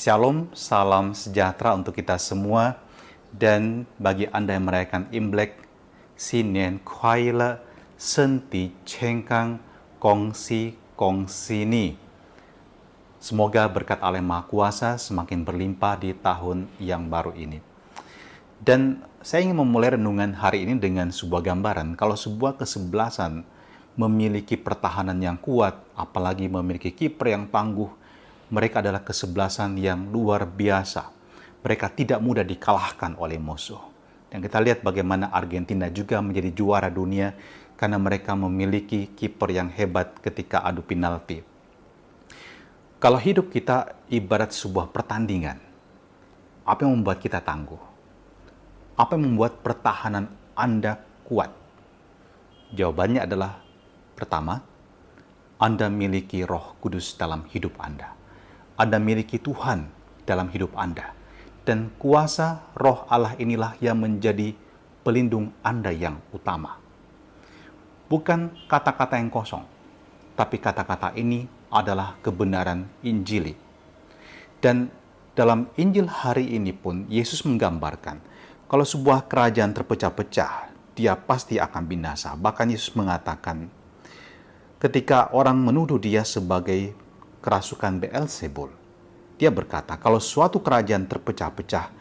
Shalom, salam sejahtera untuk kita semua. Dan bagi Anda yang merayakan Imlek, Sinian Kuaila Senti Cengkang Kongsi Kongsini. Semoga berkat Allah yang Maha Kuasa semakin berlimpah di tahun yang baru ini. Dan saya ingin memulai renungan hari ini dengan sebuah gambaran. Kalau sebuah kesebelasan memiliki pertahanan yang kuat, apalagi memiliki kiper yang tangguh, mereka adalah kesebelasan yang luar biasa. Mereka tidak mudah dikalahkan oleh musuh. Dan kita lihat bagaimana Argentina juga menjadi juara dunia karena mereka memiliki kiper yang hebat ketika adu penalti. Kalau hidup kita ibarat sebuah pertandingan, apa yang membuat kita tangguh? Apa yang membuat pertahanan Anda kuat? Jawabannya adalah, pertama, Anda miliki Roh Kudus dalam hidup Anda. Anda miliki Tuhan dalam hidup Anda. Dan kuasa Roh Allah inilah yang menjadi pelindung Anda yang utama. Bukan kata-kata yang kosong, tapi kata-kata ini adalah kebenaran Injili. Dan dalam Injil hari ini pun Yesus menggambarkan kalau sebuah kerajaan terpecah-pecah, dia pasti akan binasa. Bahkan Yesus mengatakan ketika orang menuduh dia sebagai kerasukan Beelzebul, dia berkata, kalau suatu kerajaan terpecah-pecah,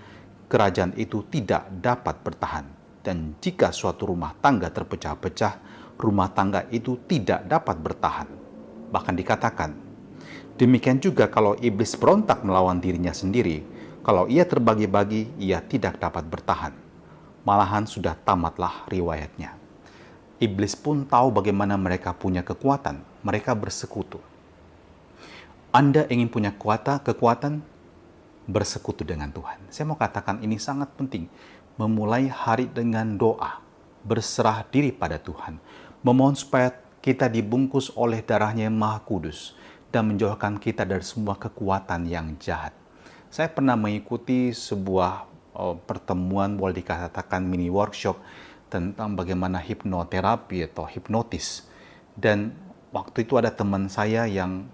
kerajaan itu tidak dapat bertahan. Dan jika suatu rumah tangga terpecah-pecah, rumah tangga itu tidak dapat bertahan. Bahkan dikatakan, demikian juga kalau iblis berontak melawan dirinya sendiri, kalau ia terbagi-bagi, ia tidak dapat bertahan. Malahan sudah tamatlah riwayatnya. Iblis pun tahu bagaimana mereka punya kekuatan, mereka bersekutu. Anda ingin punya kekuatan, bersekutu dengan Tuhan. Saya mau katakan ini sangat penting. Memulai hari dengan doa, berserah diri pada Tuhan. Memohon supaya kita dibungkus oleh darahnya yang Maha Kudus dan menjauhkan kita dari semua kekuatan yang jahat. Saya pernah mengikuti sebuah pertemuan, boleh dikatakan mini workshop, tentang bagaimana hipnoterapi atau hipnotis. Dan waktu itu ada teman saya yang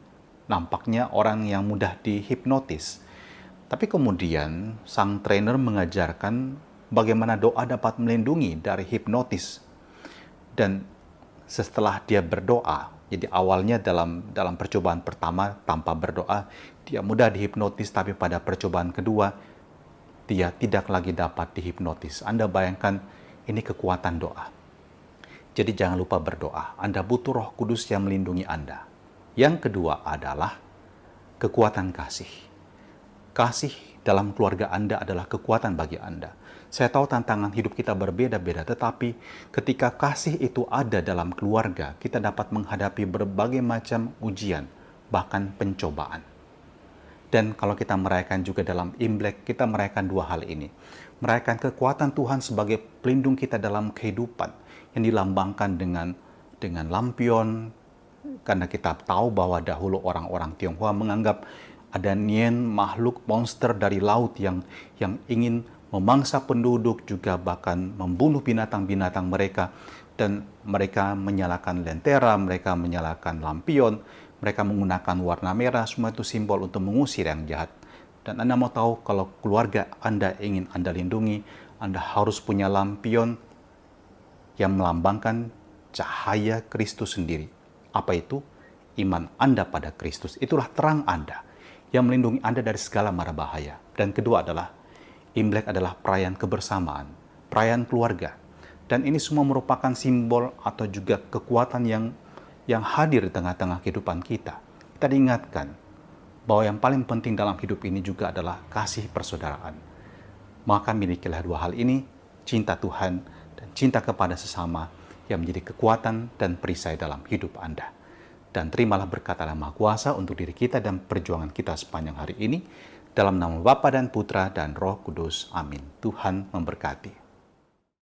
nampaknya orang yang mudah dihipnotis. Tapi kemudian sang trainer mengajarkan bagaimana doa dapat melindungi dari hipnotis. Dan setelah dia berdoa, jadi awalnya dalam percobaan pertama tanpa berdoa, dia mudah dihipnotis, tapi pada percobaan kedua, dia tidak lagi dapat dihipnotis. Anda bayangkan, ini kekuatan doa. Jadi jangan lupa berdoa. Anda butuh Roh Kudus yang melindungi Anda. Yang kedua adalah kekuatan kasih. Kasih dalam keluarga Anda adalah kekuatan bagi Anda. Saya tahu tantangan hidup kita berbeda-beda, tetapi ketika kasih itu ada dalam keluarga, kita dapat menghadapi berbagai macam ujian, bahkan pencobaan. Dan kalau kita merayakan juga dalam Imlek, kita merayakan dua hal ini. Merayakan kekuatan Tuhan sebagai pelindung kita dalam kehidupan, yang dilambangkan dengan lampion, karena kita tahu bahwa dahulu orang-orang Tionghoa menganggap ada nien, makhluk monster dari laut yang ingin memangsa penduduk, juga bahkan membunuh binatang-binatang mereka. Dan mereka menyalakan lentera, mereka menyalakan lampion, mereka menggunakan warna merah, semua itu simbol untuk mengusir yang jahat. Dan Anda mau tahu, kalau keluarga Anda ingin Anda lindungi, Anda harus punya lampion yang melambangkan cahaya Kristus sendiri. Apa itu? Iman Anda pada Kristus. Itulah terang Anda yang melindungi Anda dari segala mara bahaya. Dan kedua adalah, Imlek adalah perayaan kebersamaan, perayaan keluarga. Dan ini semua merupakan simbol atau juga kekuatan yang hadir di tengah-tengah kehidupan kita. Kita diingatkan bahwa yang paling penting dalam hidup ini juga adalah kasih persaudaraan. Maka milikilah dua hal ini, cinta Tuhan dan cinta kepada sesama, yang menjadi kekuatan dan perisai dalam hidup Anda. Dan terimalah berkat Allah Maha Kuasa untuk diri kita dan perjuangan kita sepanjang hari ini. Dalam nama Bapa dan Putra dan Roh Kudus. Amin. Tuhan memberkati.